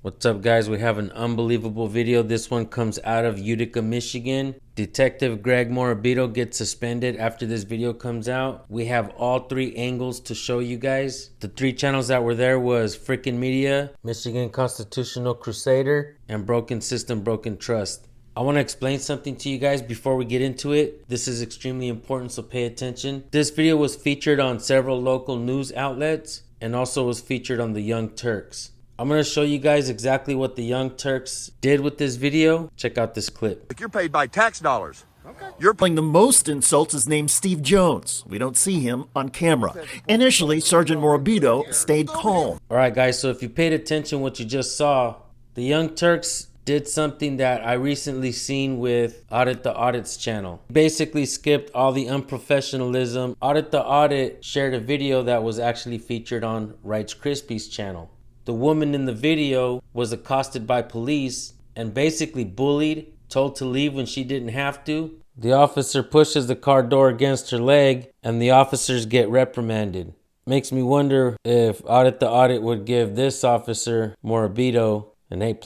What's up, guys? We have an unbelievable video. This one comes out of Utica, Michigan. Detective Greg Morabito gets suspended after this video comes out. We have all three angles to show you guys. The three channels that were there was Frickin' Media, Michigan Constitutional Crusader, and Broken System, Broken Trust. I want to explain something to you guys before we get into it. This is extremely important, so pay attention. This video was featured on several local news outlets and also was featured on the Young Turks. I'm going to show you guys exactly what the Young Turks did with this video. Check out this clip. Like you're paid by tax dollars. Okay. You're playing the most insults is named Steve Jones. We don't see him on camera. Initially, Sergeant Morabito stayed calm. All right, guys, so if you paid attention what you just saw, the Young Turks did something that I recently seen with Audit the Audit's channel. Basically skipped all the unprofessionalism. Audit the Audit shared a video that was actually featured on Rice Krispies channel. The woman in the video was accosted by police and basically bullied, told to leave when she didn't have to. The officer pushes the car door against her leg and the officers get reprimanded. Makes me wonder if Audit the Audit would give this officer, Morabito, an A+.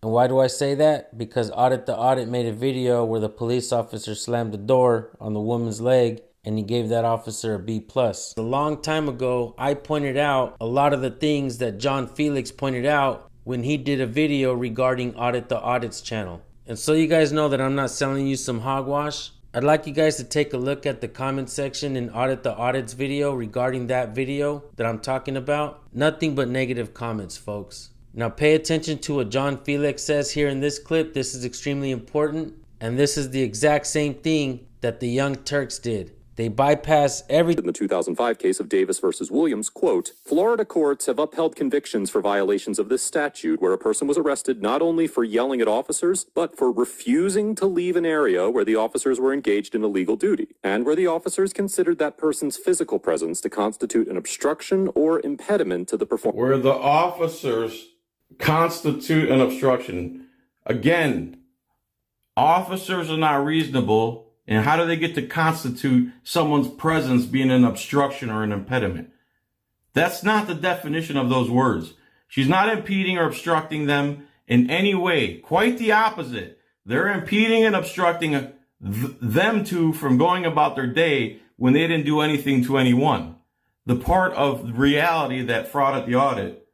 And why do I say that? Because Audit the Audit made a video where the police officer slammed the door on the woman's leg and he gave that officer a B+. A long time ago, I pointed out a lot of the things that John Felix pointed out when he did a video regarding Audit the Audit's channel. And so you guys know that I'm not selling you some hogwash. I'd like you guys to take a look at the comment section in Audit the Audit's video regarding that video that I'm talking about. Nothing but negative comments, folks. Now pay attention to what John Felix says here in this clip. This is extremely important. And this is the exact same thing that the Young Turks did. They bypass everything. In the 2005 case of Davis versus Williams, quote, Florida courts have upheld convictions for violations of this statute where a person was arrested not only for yelling at officers, but for refusing to leave an area where the officers were engaged in illegal duty, and where the officers considered that person's physical presence to constitute an obstruction or impediment to the performance. Where the officers constitute an obstruction. Again, officers are not reasonable. And how do they get to constitute someone's presence being an obstruction or an impediment? That's not the definition of those words. She's not impeding or obstructing them in any way. Quite the opposite. They're impeding and obstructing them two from going about their day when they didn't do anything to anyone. The part of reality that fraud at the audit,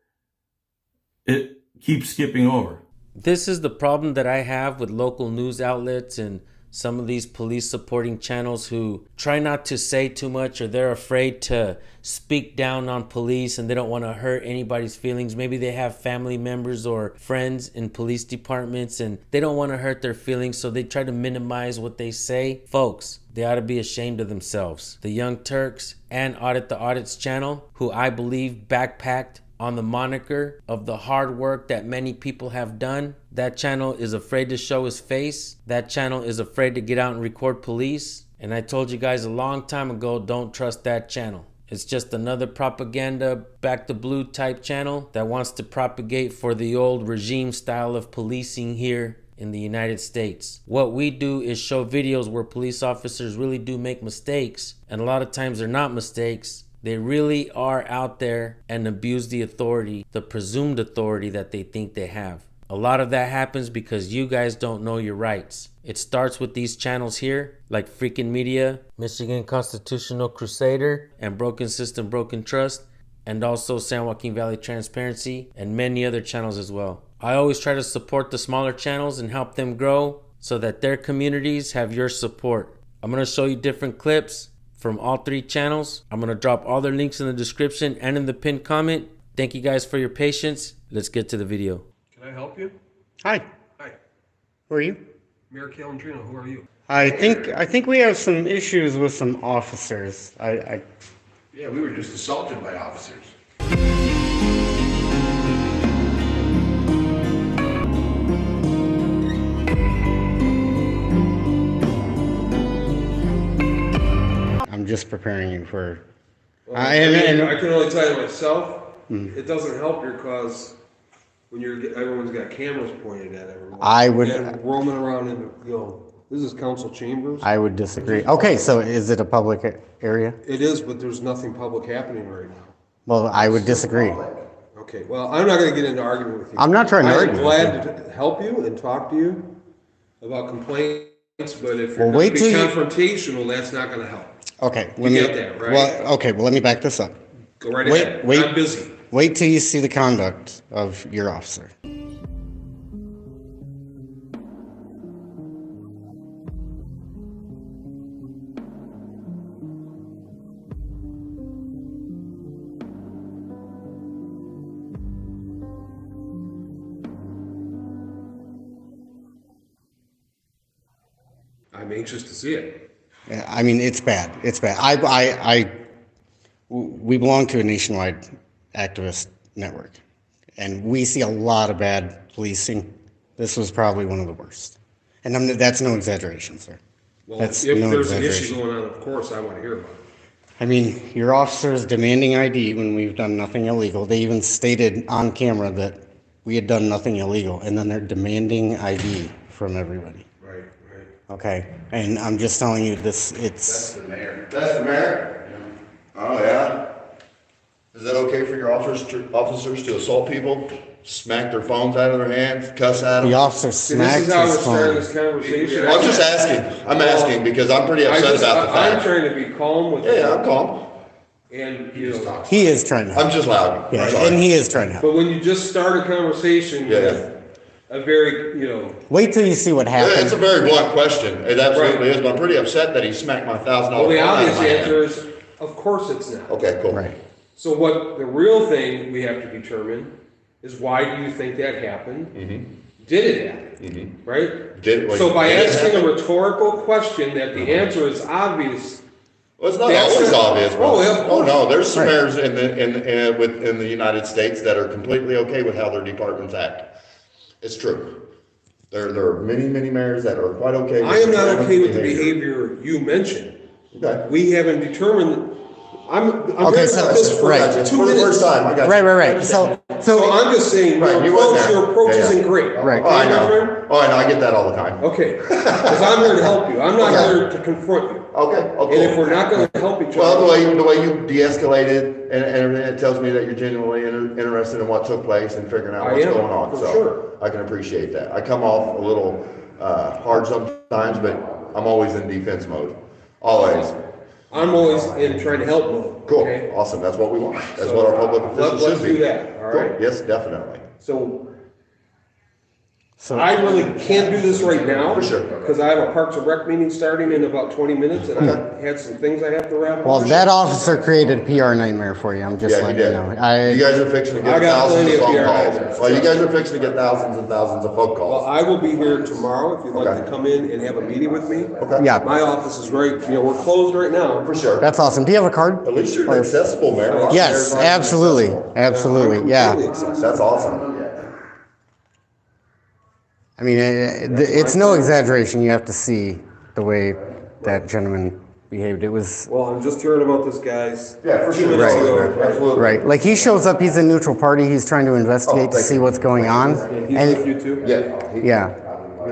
it keeps skipping over. This is the problem that I have with local news outlets and some of these police supporting channels who try not to say too much, or they're afraid to speak down on police and they don't want to hurt anybody's feelings. Maybe they have family members or friends in police departments and they don't want to hurt their feelings, so they try to minimize what they say. Folks, they ought to be ashamed of themselves. The Young Turks and Audit the Audit's channel, who I believe backpacked on the moniker of the hard work that many people have done. That channel is afraid to show his face. That channel is afraid to get out and record police. And I told you guys a long time ago, don't trust that channel. It's just another propaganda, back to blue type channel that wants to propagate for the old regime style of policing here in the United States. What we do is show videos where police officers really do make mistakes. And a lot of times they're not mistakes. They really are out there and abuse the authority, the presumed authority that they think they have. A lot of that happens because you guys don't know your rights. It starts with these channels here, like Frickin' Media, Michigan Constitutional Crusader, and Broken System, Broken Trust, and also San Joaquin Valley Transparency, and many other channels as well. I always try to support the smaller channels and help them grow so that their communities have your support. I'm going to show you different clips from all three channels. I'm going to drop all their links in the description and in the pinned comment. Thank you guys for your patience. Let's get to the video. Can I help you? Hi. Hi. Who are you? Mayor Calendrino, who are you? I think we have some issues with some officers. Yeah, we were just assaulted by officers. I'm just preparing you for. Well, I can only tell you myself. It doesn't help your cause when everyone's got cameras pointed at everyone. I would and roaming around in this is council chambers. I would disagree. Okay, so is it a public area? It is, but there's nothing public happening right now. Well, I would disagree. Okay, well, I'm not gonna get into argument with you. I'm not trying to argue I'm with glad to help you and talk to you about complaints, but if you're Well, gonna wait be till you- confrontational, that's not gonna help. Okay, You get that, right? Well, let me back this up. Go right ahead. I'm busy. Wait till you see the conduct of your officer. I'm anxious to see it. Yeah, I mean, it's bad. It's bad. We belong to a nationwide activist network, and we see a lot of bad policing. This was probably one of the worst, and that's no exaggeration, sir. Well, That's if no there's an exaggeration. issue going on, of course, I want to hear about it. I mean, your officers demanding ID when we've done nothing illegal. They even stated on camera that we had done nothing illegal, and then they're demanding ID from everybody. Right, right. Okay, and I'm just telling you this. That's the mayor. That's the mayor? Oh, yeah? Is that okay for your officers to assault people, smack their phones out of their hands, cuss at them? The officer See, this smacked is how his we're starting this phone. conversation. I'm just asking. I'm asking because I'm pretty upset about the I'm fact. trying to be calm with you. Yeah, I'm calm. And, you know, He is trying to help. I'm just loud. Yeah, I'm sorry. and he is trying to help. but when you just start a conversation Yeah. with a very, you know, Wait till you see what Yeah, it's a happened. very blunt question. It absolutely is, but I'm pretty upset that he smacked my $1,000 well, the phone out of obvious my hand. answer is, of course it's not. Okay, cool. Right. So what the real thing we have to determine is why do you think that happened? Did it happen? Right? So by did it asking a happen? rhetorical question that the answer is obvious, Well, it's not That's always not- obvious. Oh, yeah, of Oh, course. no, there's some Right. mayors in the United States that are completely okay with how their departments act. It's true. There are many mayors that are quite okay with. I am not their okay with the behavior you mentioned. Okay. We haven't determined, I'm Okay, going so- to this for right. 2 For the minutes. first time, I got you. Right. So So I'm just saying, Right, you wasn't your there. approach Yeah, yeah. isn't great. Right. Oh, I Okay, my friend? know. Oh, I know, I get that all the time. Okay, because I'm here to help you. I'm not Okay. here to confront you. Okay, And if okay. we're not going to help each Well, other, the way you de-escalated and everything, it tells me that you're genuinely interested in what took place and figuring out I what's am, going on. for So sure. I can appreciate that. I come off a little hard sometimes, but I'm always in defense mode. Always. I'm always in trying to help mode. Cool. Okay? Awesome. That's what we want. That's So, what our public officials let's should be. do that, all Cool. right? Yes, definitely. So So I really can't do this right now. For sure. Because I have a Parks and Rec meeting starting in about 20 minutes and I had some things I have to wrap up. well, that officer created a PR nightmare for you. I'm just Yeah, you letting you did. know. You guys are fixing to I get got thousands plenty of of phone PR calls. nightmares. Well, you guys are fixing to get thousands and thousands of phone Well, calls. I will be here tomorrow if you'd like Okay. to come in and have a meeting with me. Okay. Yeah. My office is right, we're closed right now. For sure. That's awesome. Do you have a card? At least you're accessible, Mayor. A lot of Yes, mayors aren't absolutely, accessible. absolutely. I'm Yeah. completely accessible. That's awesome. I mean, it's no exaggeration. You have to see the way that gentleman behaved. It was Well, I'm just hearing about this, guys. Yeah, for 2 sure. minutes Right. ago. Absolutely. right. Like he shows up. He's a neutral party. He's trying to investigate to thank see you. what's going on. And he's with you too? Yeah. Yeah.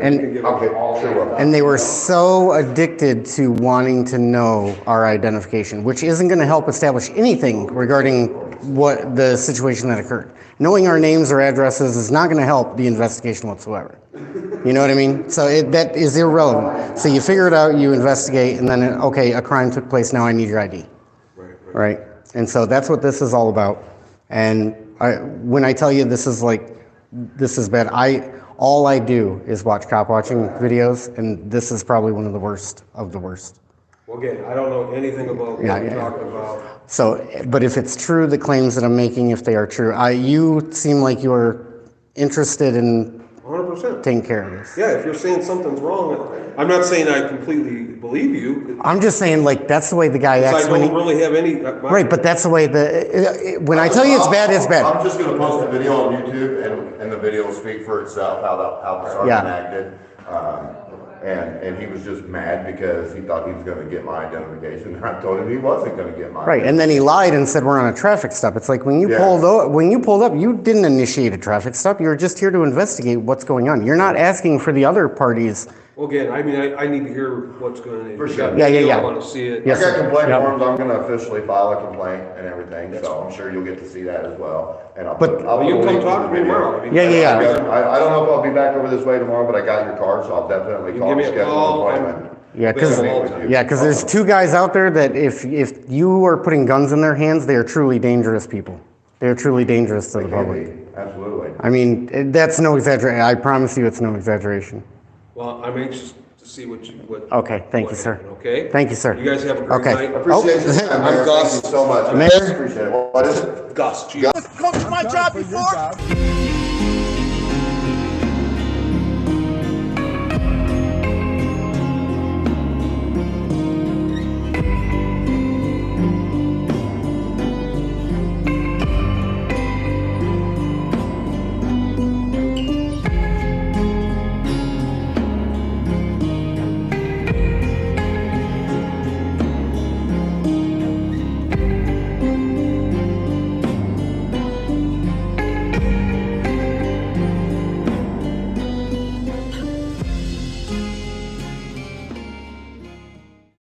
And Okay, sure will. and they were so addicted to wanting to know our identification, which isn't going to help establish anything regarding what the situation that occurred. Knowing our names or addresses is not going to help the investigation whatsoever. You know what I mean? So that is irrelevant. So you figure it out, you investigate, and then, okay, a crime took place, now I need your ID. Right? And so that's what this is all about. And when I tell you this is bad, all I do is watch cop watching videos, and this is probably one of the worst of the worst. Well, again, I don't know anything about what Yeah, you're yeah. talking about. So, but if it's true, the claims that I'm making, if they are true, you seem like you are interested in 100%. taking care of this. Yeah, if you're saying something's wrong, I'm not saying I completely believe you. I'm just saying, like, that's the way the guy Because acts I when he... don't really have any. Right, but that's the way when I tell you it's bad, it's bad. I'm just gonna post a video on YouTube and the video will speak for itself, how the sergeant Yeah. acted. And he was just mad because he thought he was gonna get my identification. I told him he wasn't gonna get mine. Right, and then he lied and said we're on a traffic stop. It's like when you Yeah. pulled up, you didn't initiate a traffic stop. You were just here to investigate what's going on. You're not asking for the other party's Well, again, I mean, I need to hear what's going on. For sure. Yeah. I want to see it. Yes, I got sir. complaint Yep. forms, I'm gonna officially file a complaint and everything, so I'm sure you'll get to see that as well. And I'll But- put, I'll Well, you put a can link come to talk the to me video. tomorrow. I mean, Yeah. I don't know if I'll be back over this way tomorrow, but I got your card, so I'll definitely You call give and me a schedule call. an appointment. Yeah, because there's two guys out there that if you are putting guns in their hands, they are truly dangerous people. They are truly dangerous to the public. Absolutely. I mean, that's no exaggeration. I promise you, it's no exaggeration. Well, I'm anxious to see what. Okay, thank you, what sir. happened, Okay? Thank you, sir. You guys have a great Okay. night. I appreciate your time, Mayor. I'm Gus. Thank you so much. Mayor? Appreciate it. What is it? Gus. Gus? Come to my job before?